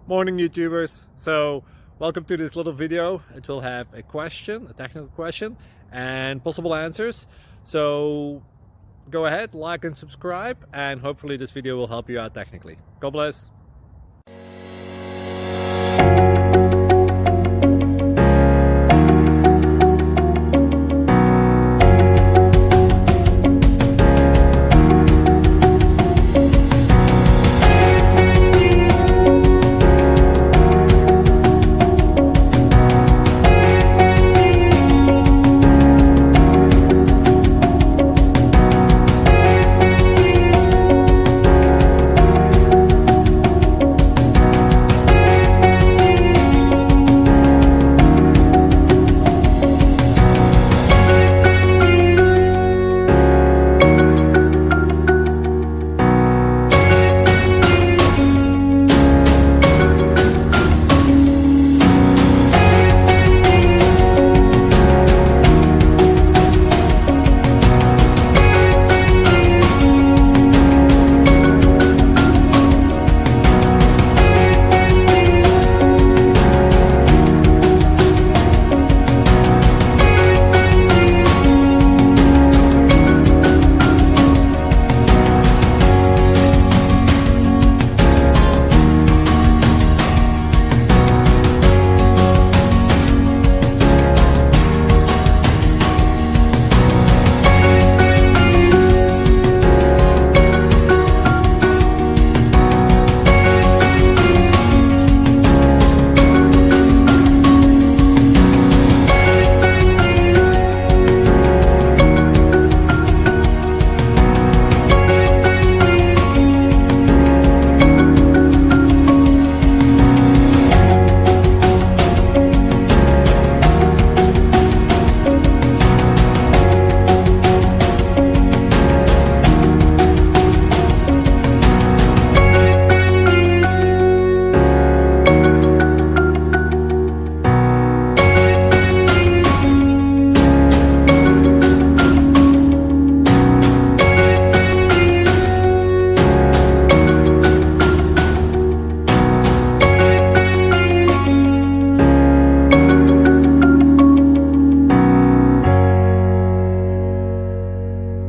Morning YouTubers. So welcome to this little video. It will have a question, a technical question, and possible answers. So go ahead, like and subscribe, and hopefully this video will help you out technically. God bless.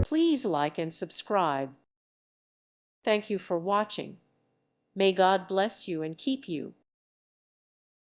Please like and subscribe. Thank you for watching. May God bless you and keep you.